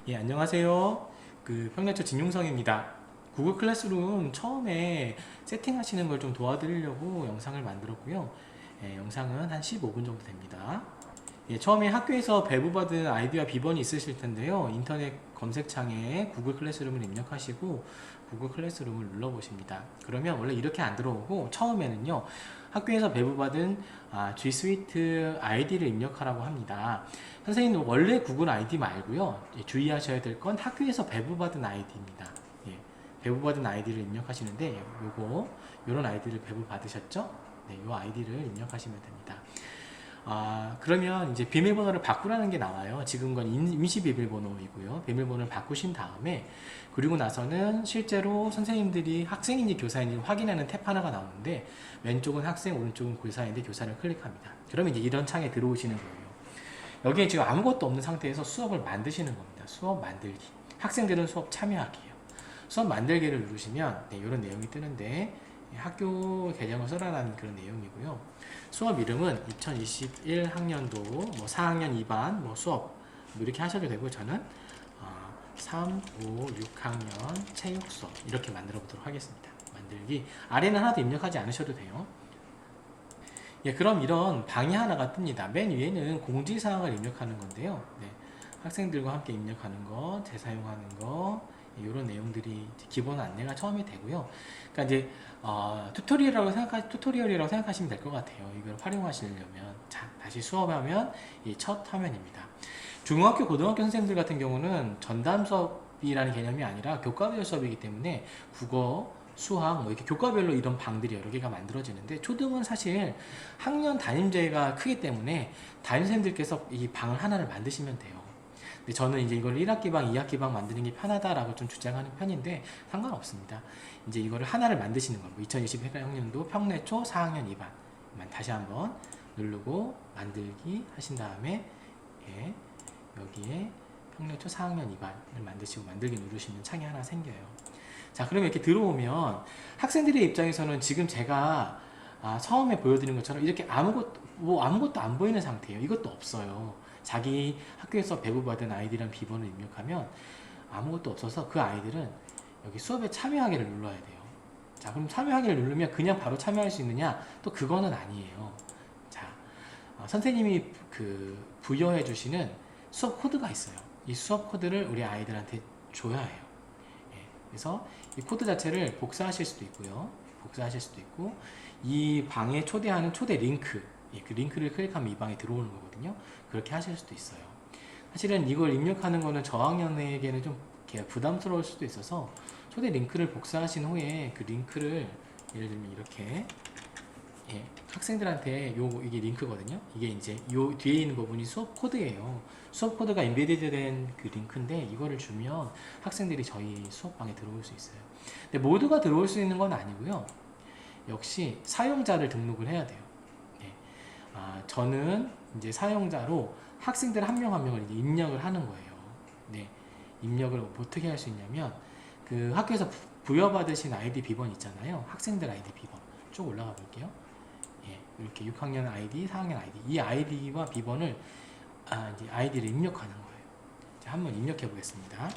예, 안녕하세요. 평내초 진용성입니다. 구글 클래스룸 처음에 세팅하시는 걸 좀 도와드리려고 영상을 만들었고요. 예, 영상은 한 15분 정도 됩니다. 예, 처음에 학교에서 배부받은 아이디와 비번이 있으실 텐데요. 인터넷 검색창에 구글 클래스룸을 입력하시고 구글 클래스룸을 눌러보십니다. 그러면 원래 이렇게 안 들어오고 처음에는요. 학교에서 배부받은 G Suite 아이디를 입력하라고 합니다. 선생님 원래 구글 아이디 말고요. 주의하셔야 될 건 학교에서 배부받은 아이디입니다. 예, 배부받은 아이디를 입력하시는데 요런 아이디를 배부받으셨죠? 네, 요 아이디를 입력하시면 됩니다. 그러면 이제 비밀번호를 바꾸라는 게 나와요. 지금 건 임시 비밀번호이고요. 비밀번호를 바꾸신 다음에 그리고 나서는 실제로 선생님들이 학생인지 교사인지 확인하는 탭 하나가 나오는데 왼쪽은 학생, 오른쪽은 교사인데 교사를 클릭합니다. 그러면 이제 이런 창에 들어오시는 거예요. 여기에 지금 아무것도 없는 상태에서 수업을 만드시는 겁니다. 수업 만들기. 학생들은 수업 참여하기예요. 수업 만들기를 누르시면 이런 내용이 뜨는데 학교 계정을 써라라는 그런 내용이고요. 수업 이름은 2021 학년도 4학년 2반 수업 이렇게 하셔도 되고 저는 3, 5, 6학년 체육 수업 이렇게 만들어 보도록 하겠습니다. 만들기. 아래는 하나도 입력하지 않으셔도 돼요. 예, 그럼 이런 방이 하나가 뜹니다. 맨 위에는 공지사항을 입력하는 건데요. 네, 학생들과 함께 입력하는 거, 재사용하는 거, 이런 내용들이 기본 안내가 처음에 되고요. 그러니까 이제 튜토리얼이라고 생각하시면 될 것 같아요. 이걸 활용하시려면. 자, 다시 수업하면 이 첫 화면입니다. 중학교, 고등학교 선생님들 같은 경우는 전담 수업이라는 개념이 아니라 교과별 수업이기 때문에 국어, 수학 이렇게 교과별로 이런 방들이 여러 개가 만들어지는데 초등은 사실 학년 담임제가 크기 때문에 담임선생님들께서 이 방을 하나를 만드시면 돼요. 근데 저는 이제 이걸 1학기 방, 2학기 방 만드는 게 편하다라고 좀 주장하는 편인데 상관없습니다. 이제 이거를 하나를 만드시는 거고 2021학년도 평내초 4학년 2반 다시 한번 누르고 만들기 하신 다음에 예, 여기에 평내초 4학년 2반을 만드시고 만들기 누르시면 창이 하나 생겨요. 자, 그러면 이렇게 들어오면 학생들의 입장에서는 지금 제가 처음에 보여드린 것처럼 이렇게 아무것도 안 보이는 상태예요. 이것도 없어요. 자기 학교에서 배부받은 아이디랑 비번을 입력하면 아무것도 없어서 그 아이들은 여기 수업에 참여하기를 눌러야 돼요. 자, 그럼 참여하기를 누르면 그냥 바로 참여할 수 있느냐? 또 그거는 아니에요. 자, 선생님이 부여해 주시는 수업 코드가 있어요. 이 수업 코드를 우리 아이들한테 줘야 해요. 예, 그래서 이 코드 자체를 복사하실 수도 있고요. 복사하실 수도 있고 이 방에 초대하는 초대 링크 그 링크를 클릭하면 이 방에 들어오는 거거든요. 그렇게 하실 수도 있어요. 사실은 이걸 입력하는 거는 저학년에게는 좀 부담스러울 수도 있어서 초대 링크를 복사하신 후에 그 링크를 예를 들면 이렇게 학생들한테 이게 링크거든요. 이게 이제 요 뒤에 있는 부분이 수업 코드예요. 수업 코드가 인베디드 된 그 링크인데 이거를 주면 학생들이 저희 수업방에 들어올 수 있어요. 근데 모두가 들어올 수 있는 건 아니고요. 역시 사용자를 등록을 해야 돼요. 저는 이제 사용자로 학생들 한 명 한 명을 이제 입력을 하는 거예요. 네, 입력을 어떻게 할 수 있냐면 그 학교에서 부여받으신 아이디 비번 있잖아요. 학생들 아이디 비번 쭉 올라가 볼게요. 예, 이렇게 6학년 아이디, 4학년 아이디 이 아이디와 비번을 이제 아이디를 입력하는 거예요. 자, 한번 입력해 보겠습니다.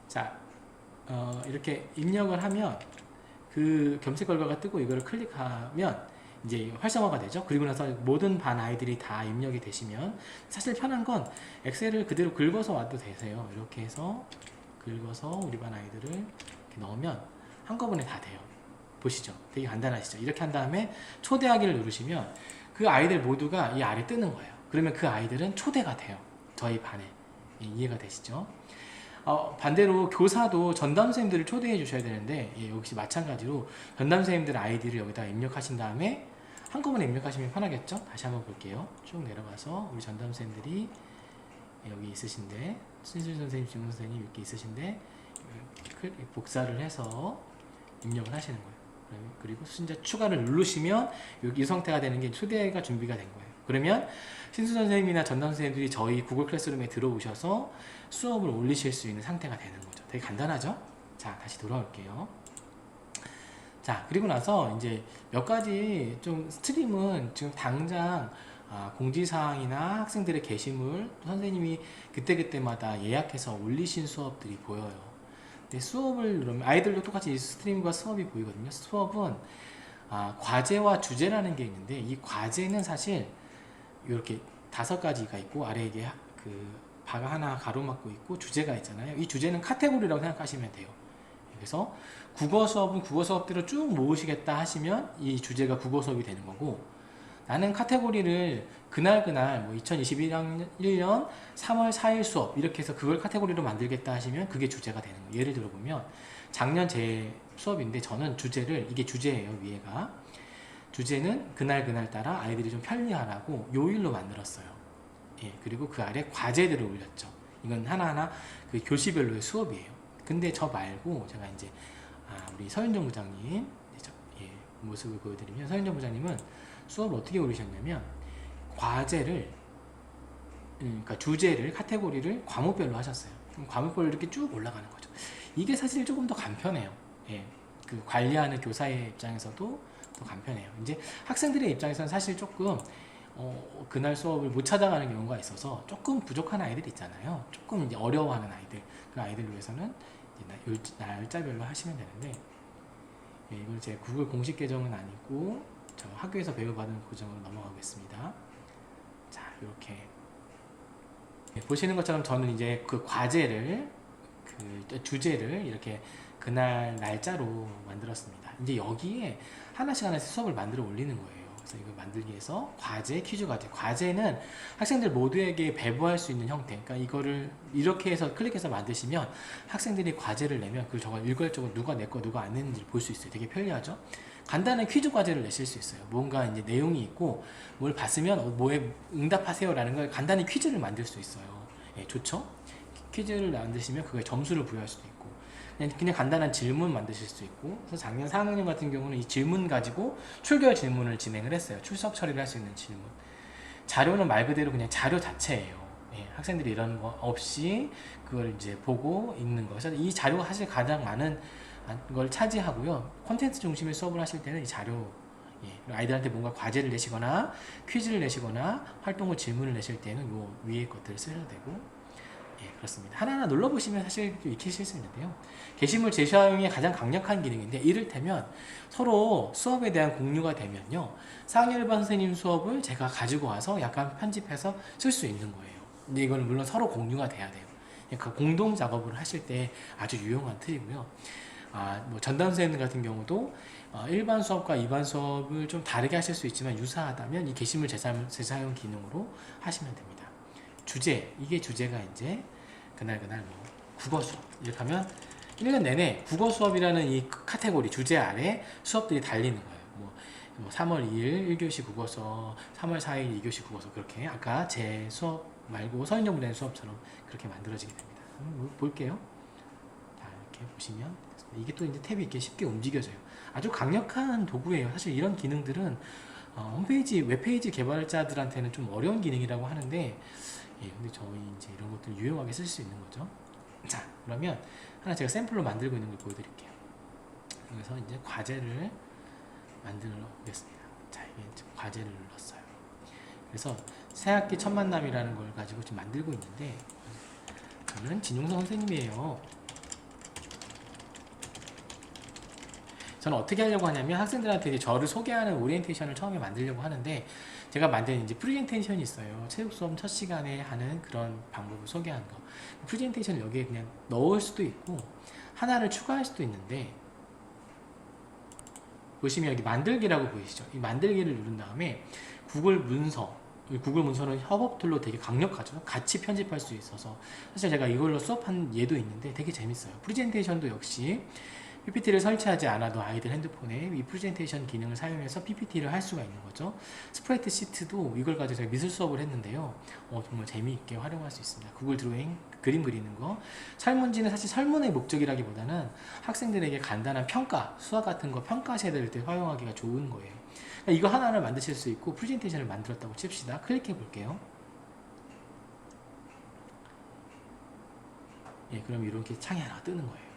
자, 이렇게 입력을 하면 그 검색 결과가 뜨고 이거를 클릭하면 이제 활성화가 되죠. 그리고 나서 모든 반 아이들이 다 입력이 되시면 사실 편한 건 엑셀을 그대로 긁어서 와도 되세요. 이렇게 해서 긁어서 우리 반 아이들을 이렇게 넣으면 한꺼번에 다 돼요. 보시죠. 되게 간단하시죠. 이렇게 한 다음에 초대하기를 누르시면 그 아이들 모두가 이 아래 뜨는 거예요. 그러면 그 아이들은 초대가 돼요. 저희 반에. 이해가 되시죠? 반대로 교사도 전담 선생님들을 초대해 주셔야 되는데 역시 마찬가지로 전담 선생님들 아이디를 여기다 입력하신 다음에 한꺼번에 입력하시면 편하겠죠? 다시 한번 볼게요. 쭉 내려가서 우리 전담 선생님들이 여기 있으신데 신수 선생님, 지문 선생님 이렇게 있으신데 복사를 해서 입력을 하시는 거예요. 그리고 순자 추가를 누르시면 여기 이 상태가 되는 게 초대가 준비가 된 거예요. 그러면 신수 선생님이나 전담 선생님들이 저희 구글 클래스룸에 들어오셔서 수업을 올리실 수 있는 상태가 되는 거죠. 되게 간단하죠? 자, 다시 돌아올게요. 자, 그리고 나서 이제 몇 가지 좀 스트림은 지금 당장 공지사항이나 학생들의 게시물, 또 선생님이 그때그때마다 예약해서 올리신 수업들이 보여요. 근데 수업을 누르면 아이들도 똑같이 스트림과 수업이 보이거든요. 수업은 과제와 주제라는 게 있는데, 이 과제는 사실 이렇게 5가지가 있고 아래에 이게 바가 하나 가로막고 있고 주제가 있잖아요. 이 주제는 카테고리라고 생각하시면 돼요. 그래서 국어 수업은 국어 수업대로 쭉 모으시겠다 하시면 이 주제가 국어 수업이 되는 거고, 나는 카테고리를 그날 뭐 2021년 3월 4일 수업 이렇게 해서 그걸 카테고리로 만들겠다 하시면 그게 주제가 되는 거예요. 예를 들어 보면 작년 제 수업인데, 저는 주제를, 이게 주제예요. 위에가 주제는 그날 따라 아이들이 좀 편리하라고 요일로 만들었어요. 예, 그리고 그 아래 과제들을 올렸죠. 이건 하나하나 그 교시별로의 수업이에요. 근데 저 말고 제가 이제 우리 서윤정 부장님 모습을 보여드리면, 서윤정 부장님은 수업을 어떻게 올리셨냐면 과제를, 그러니까 주제를, 카테고리를 과목별로 하셨어요. 그럼 과목별로 이렇게 쭉 올라가는 거죠. 이게 사실 조금 더 간편해요. 예, 그 관리하는 교사의 입장에서도 더 간편해요. 이제 학생들의 입장에서는 사실 조금 그날 수업을 못 찾아가는 경우가 있어서 조금 부족한 아이들 있잖아요. 조금 이제 어려워하는 아이들, 그 아이들 위해서는 이제 날짜별로 하시면 되는데, 예, 이건 제 구글 공식 계정은 아니고 저 학교에서 배워받은 고정으로 넘어가겠습니다. 자, 이렇게 보시는 것처럼 저는 이제 그 과제를, 그 주제를 이렇게 그날 날짜로 만들었습니다. 이제 여기에 하나씩 수업을 만들어 올리는 거예요. 그래서 이걸 만들기 위해서 과제, 퀴즈 과제. 과제는 학생들 모두에게 배부할 수 있는 형태. 그러니까 이거를 이렇게 해서 클릭해서 만드시면 학생들이 과제를 내면 그걸 저걸 일괄적으로 누가 냈고 누가 안 냈는지 볼 수 있어요. 되게 편리하죠? 간단한 퀴즈 과제를 내실 수 있어요. 뭔가 이제 내용이 있고 뭘 봤으면 뭐에 응답하세요 라는 걸 간단히 퀴즈를 만들 수 있어요. 예, 좋죠? 퀴즈를 만드시면 그거에 점수를 부여할 수도 있고, 그냥 간단한 질문 만드실 수 있고. 그래서 작년 4학년 같은 경우는 이 질문 가지고 출결 질문을 진행을 했어요. 출석 처리를 할 수 있는 질문. 자료는 말 그대로 그냥 자료 자체예요. 예, 학생들이 이런 거 없이 그걸 이제 보고 읽는 거. 그래서 이 자료가 사실 가장 많은 걸 차지하고요. 콘텐츠 중심의 수업을 하실 때는 이 자료, 예, 아이들한테 뭔가 과제를 내시거나 퀴즈를 내시거나 활동을 질문을 내실 때는 요 위에 것들을 쓰셔도 되고, 예, 그렇습니다. 하나하나 눌러보시면 사실 익히실 수 있는데요. 게시물 재사용이 가장 강력한 기능인데, 이를테면 서로 수업에 대한 공유가 되면요, 4학년 일반 선생님 수업을 제가 가지고 와서 약간 편집해서 쓸 수 있는 거예요. 근데 이거는 물론 서로 공유가 돼야 돼요. 그러니까 공동 작업을 하실 때 아주 유용한 툴이고요. 뭐 전담 선생님 같은 경우도 일반 수업과 일반 수업을 좀 다르게 하실 수 있지만 유사하다면 이 게시물 재사용 기능으로 하시면 됩니다. 주제, 이게 주제가 이제 그날 뭐 국어 수업 이렇게 하면 1년 내내 국어 수업이라는 이 카테고리 주제 아래 수업들이 달리는 거예요. 뭐 3월 2일 1교시 국어서, 3월 4일 2교시 국어서, 그렇게 아까 제 수업 말고 서인정 부장님 수업처럼 그렇게 만들어지게 됩니다. 한번 볼게요. 자, 이렇게 보시면 이게 또 이제 탭이 이렇게 쉽게 움직여져요. 아주 강력한 도구예요. 사실 이런 기능들은 홈페이지, 웹페이지 개발자들한테는 좀 어려운 기능이라고 하는데, 예, 근데 저희 이제 이런 것들 유용하게 쓸 수 있는 거죠. 자, 그러면 하나 제가 샘플로 만들고 있는 걸 보여드릴게요. 그래서 이제 과제를 만들어 보겠습니다. 자, 이게 과제를 눌렀어요. 그래서 새학기 첫 만남이라는 걸 가지고 지금 만들고 있는데, 저는 진용성 선생님이에요. 저는 어떻게 하려고 하냐면 학생들한테 이제 저를 소개하는 오리엔테이션을 처음에 만들려고 하는데, 제가 만든 이제 프레젠테이션이 있어요. 체육 수업 첫 시간에 하는 그런 방법을 소개하는 거. 프레젠테이션을 여기에 그냥 넣을 수도 있고 하나를 추가할 수도 있는데, 보시면 여기 만들기라고 보이시죠? 이 만들기를 누른 다음에 구글 문서는 협업 툴로 되게 강력하죠. 같이 편집할 수 있어서 사실 제가 이걸로 수업한 예도 있는데 되게 재밌어요. 프레젠테이션도 역시 PPT를 설치하지 않아도 아이들 핸드폰에 이 프레젠테이션 기능을 사용해서 PPT를 할 수가 있는 거죠. 스프레드 시트도 이걸 가지고 제가 미술 수업을 했는데요. 정말 재미있게 활용할 수 있습니다. 구글 드로잉, 그림 그리는 거. 설문지는 사실 설문의 목적이라기보다는 학생들에게 간단한 평가, 수학 같은 거 평가하셔야 될 때 활용하기가 좋은 거예요. 그러니까 이거 하나를 만드실 수 있고 프레젠테이션을 만들었다고 칩시다. 클릭해 볼게요. 예, 그럼 이렇게 창이 하나 뜨는 거예요.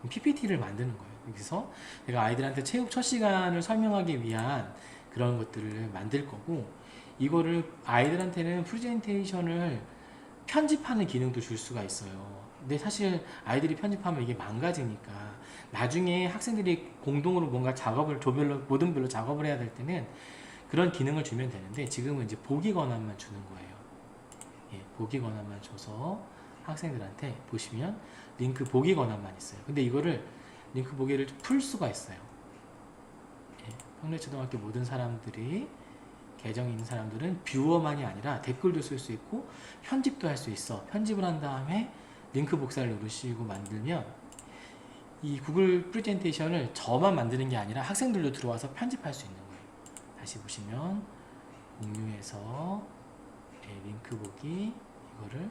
PPT를 만드는 거예요. 그래서 내가 아이들한테 체육 첫 시간을 설명하기 위한 그런 것들을 만들 거고, 이거를 아이들한테는 프레젠테이션을 편집하는 기능도 줄 수가 있어요. 근데 사실 아이들이 편집하면 이게 망가지니까 나중에 학생들이 공동으로 뭔가 작업을 조별로 모든 별로 작업을 해야 될 때는 그런 기능을 주면 되는데 지금은 이제 보기 권한만 주는 거예요. 예, 보기 권한만 줘서 학생들한테 보시면 링크 보기 권한만 있어요. 근데 이거를 링크 보기를 풀 수가 있어요. 예, 평래초등학교 모든 사람들이 계정이 있는 사람들은 뷰어만이 아니라 댓글도 쓸 수 있고 편집도 할 수 있어. 편집을 한 다음에 링크 복사를 누르시고 만들면 이 구글 프레젠테이션을 저만 만드는 게 아니라 학생들도 들어와서 편집할 수 있는 거예요. 다시 보시면 공유해서 링크 보기 이거를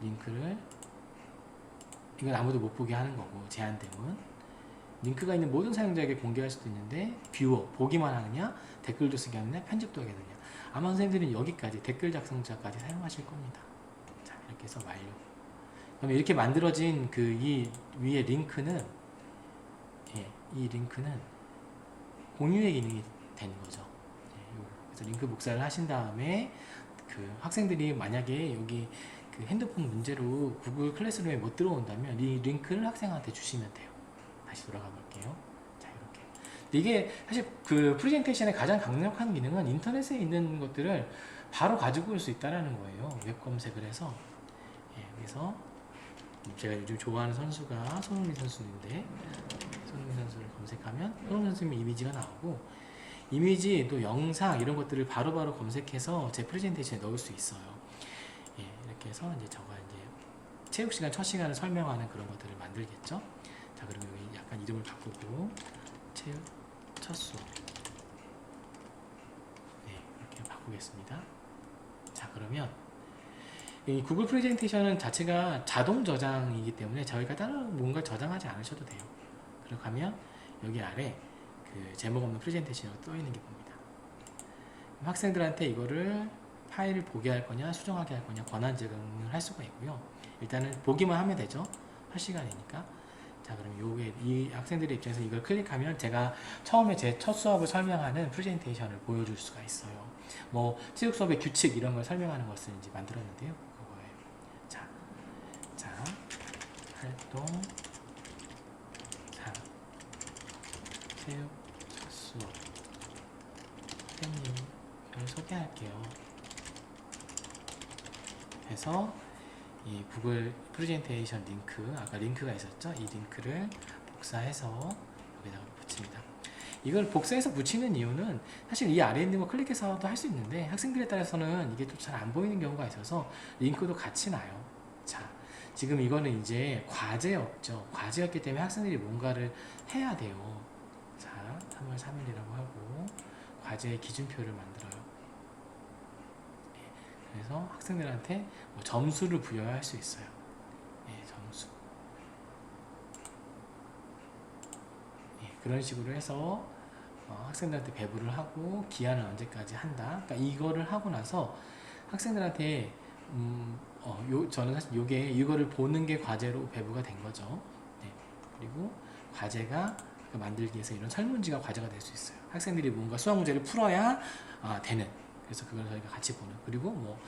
링크를 이건 아무도 못 보게 하는 거고 제한됨은 링크가 있는 모든 사용자에게 공개할 수도 있는데 뷰어 보기만 하느냐 댓글도 쓰게 하느냐 편집도 하게 되냐 아마 선생님들은 여기까지 댓글 작성자까지 사용하실 겁니다. 자 이렇게 해서 완료. 그럼 이렇게 만들어진 그 이 위에 링크는 이 링크는 공유의 기능이 되는 거죠. 그래서 링크 복사를 하신 다음에 그 학생들이 만약에 여기 그 핸드폰 문제로 구글 클래스룸에 못 들어온다면 이 링크를 학생한테 주시면 돼요. 다시 돌아가 볼게요. 자 이렇게. 이게 사실 그 프레젠테이션의 가장 강력한 기능은 인터넷에 있는 것들을 바로 가지고 올 수 있다는 거예요. 웹 검색을 해서. 그래서 제가 요즘 좋아하는 선수가 손흥민 선수인데 손흥민 선수를 검색하면 손흥민 선수의 이미지가 나오고 이미지 또 영상 이런 것들을 바로바로 검색해서 제 프레젠테이션에 넣을 수 있어요. 이렇게 해서 이제 저가 이제 체육 시간 첫 시간을 설명하는 그런 것들을 만들겠죠. 자 그러면 여기 약간 이름을 바꾸고 체육 첫 수업 이렇게 바꾸겠습니다. 자 그러면 이 구글 프레젠테이션은 자체가 자동 저장이기 때문에 저희가 따로 뭔가 저장하지 않으셔도 돼요. 그렇게 하면 여기 아래 그 제목 없는 프레젠테이션으로 떠 있는 게 보입니다. 학생들한테 이거를 파일을 보게 할 거냐 수정하게 할 거냐 권한 제공을 할 수가 있고요. 일단은 보기만 하면 되죠. 할 시간이니까. 자 그럼 요게 이 학생들의 입장에서 이걸 클릭하면 제가 처음에 제 첫 수업을 설명하는 프레젠테이션을 보여줄 수가 있어요. 뭐 체육 수업의 규칙 이런 걸 설명하는 것을 이제 만들었는데요. 그거예요. 자 활동 3 체육 첫 수업 선생님을 소개할게요. 해서 이 구글 프레젠테이션 링크 아까 링크가 있었죠? 이 링크를 복사해서 여기다가 붙입니다. 이걸 복사해서 붙이는 이유는 사실 이 아래에 있는 거 클릭해서도 할 수 있는데 학생들에 따라서는 이게 또 잘 안 보이는 경우가 있어서 링크도 같이 나요. 자 지금 이거는 이제 과제였죠. 과제였기 때문에 학생들이 뭔가를 해야 돼요. 자 3월 3일이라고 하고 과제의 기준표를 만들어요. 그래서 학생들한테 뭐 점수를 부여할 수 있어요. 점수. 그런 식으로 해서 학생들한테 배부를 하고 기한은 언제까지 한다. 그러니까 이거를 하고 나서 학생들한테 저는 사실 이거를 보는 게 과제로 배부가 된 거죠. 그리고 과제가 만들기 위해서 이런 설문지가 과제가 될 수 있어요. 학생들이 뭔가 수학 문제를 풀어야 되는. 그래서 그걸 저희가 같이 보는. 그리고 뭐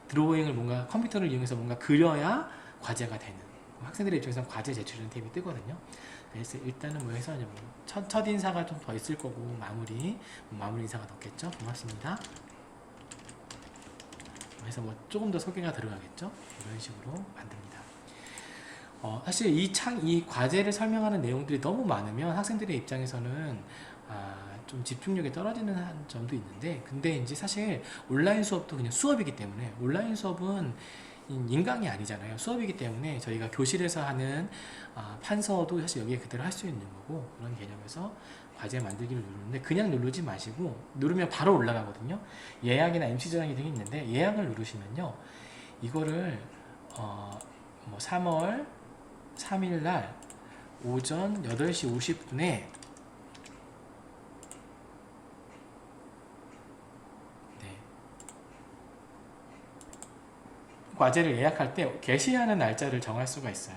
드로잉을 뭔가 컴퓨터를 이용해서 뭔가 그려야 과제가 되는. 학생들의 입장에서는 과제 제출이라는 탭이 뜨거든요. 그래서 일단은 뭐 해서 이제 뭐 첫 인사가 좀 더 있을 거고 마무리 인사가 넣겠죠. 고맙습니다. 그래서 뭐 조금 더 소개가 들어가겠죠. 이런 식으로 만듭니다. 사실 이 과제를 설명하는 내용들이 너무 많으면 학생들의 입장에서는 좀 집중력이 떨어지는 점도 있는데 근데 이제 사실 온라인 수업도 그냥 수업이기 때문에 온라인 수업은 인강이 아니잖아요. 수업이기 때문에 저희가 교실에서 하는 판서도 사실 여기에 그대로 할 수 있는 거고 그런 개념에서 과제 만들기를 누르는데 그냥 누르지 마시고 누르면 바로 올라가거든요. 예약이나 MC 저장이 등이 있는데 예약을 누르시면요. 이거를 뭐 3월 3일 날 오전 8시 50분에 과제를 예약할 때 게시하는 날짜를 정할 수가 있어요.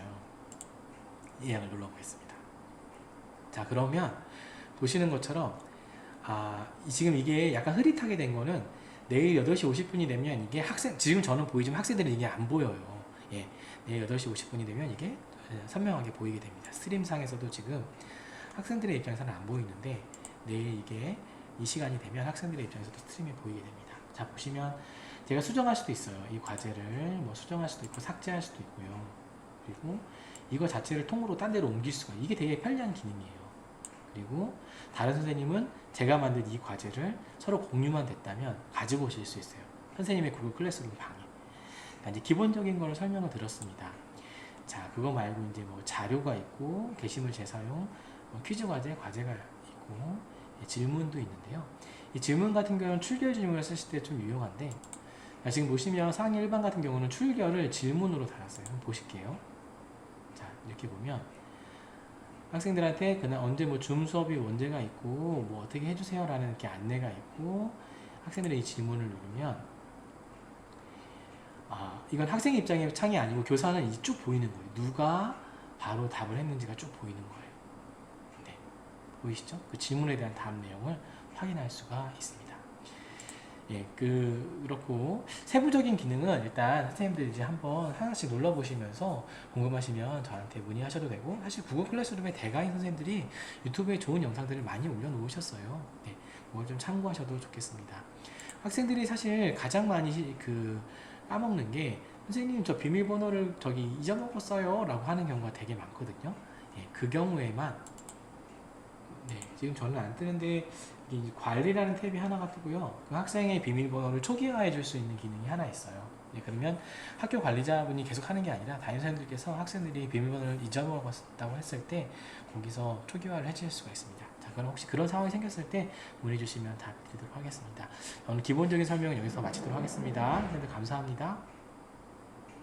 예약을 눌러보겠습니다. 자 그러면 보시는 것처럼 지금 이게 약간 흐릿하게 된 거는 내일 8시 50분이 되면 이게 지금 저는 보이지만 학생들은 이게 안 보여요. 예, 내일 8시 50분이 되면 이게 선명하게 보이게 됩니다. 스트림상에서도 지금 학생들의 입장에서는 안 보이는데 내일 이게 이 시간이 되면 학생들의 입장에서도 스트림이 보이게 됩니다. 자, 보시면 제가 수정할 수도 있어요. 이 과제를 뭐 수정할 수도 있고 삭제할 수도 있고요. 그리고 이거 자체를 통으로 딴 데로 옮길 수가, 이게 되게 편리한 기능이에요. 그리고 다른 선생님은 제가 만든 이 과제를 서로 공유만 됐다면 가지고 오실 수 있어요. 선생님의 구글 클래스룸 방에. 자, 이제 기본적인 걸 설명을 드렸습니다. 자, 그거 말고 이제 뭐 자료가 있고 게시물 재사용, 퀴즈 과제가 있고 질문도 있는데요. 이 질문 같은 경우는 출결 질문을 쓰실 때 좀 유용한데, 자, 지금 보시면 상위 1반 같은 경우는 출결을 질문으로 달았어요. 한번 보실게요. 자, 이렇게 보면 학생들한테 그날 언제 뭐 줌 수업이 언제가 있고 뭐 어떻게 해주세요 라는 이렇게 안내가 있고, 학생들의 이 질문을 누르면 이건 학생 입장의 창이 아니고 교사는 이 쭉 보이는 거예요. 누가 바로 답을 했는지가 쭉 보이는 거예요. 네, 보이시죠? 그 질문에 대한 답 내용을 확인할 수가 있습니다. 예, 그렇고 세부적인 기능은 일단 선생님들 이제 한번 하나씩 눌러보시면서 궁금하시면 저한테 문의하셔도 되고, 사실 구글 클래스룸에 대가인 선생님들이 유튜브에 좋은 영상들을 많이 올려놓으셨어요. 네, 그걸 좀 참고하셔도 좋겠습니다. 학생들이 사실 가장 많이 까먹는 게, 선생님 저 비밀번호를 저기 잊어먹었어요 라고 하는 경우가 되게 많거든요. 예, 그 경우에만, 네, 지금 저는 안 뜨는데 관리라는 탭이 하나가 뜨고요. 그 학생의 비밀번호를 초기화해 줄 수 있는 기능이 하나 있어요. 예, 그러면 학교 관리자분이 계속 하는 게 아니라 담임선생님들께서 학생들이 비밀번호를 잊어먹었다고 했을 때 거기서 초기화를 해줄 수가 있습니다. 자, 그럼 혹시 그런 상황이 생겼을 때 문의 주시면 답 드리도록 하겠습니다. 오늘 기본적인 설명은 여기서 마치도록 하겠습니다. 선생님들 감사합니다.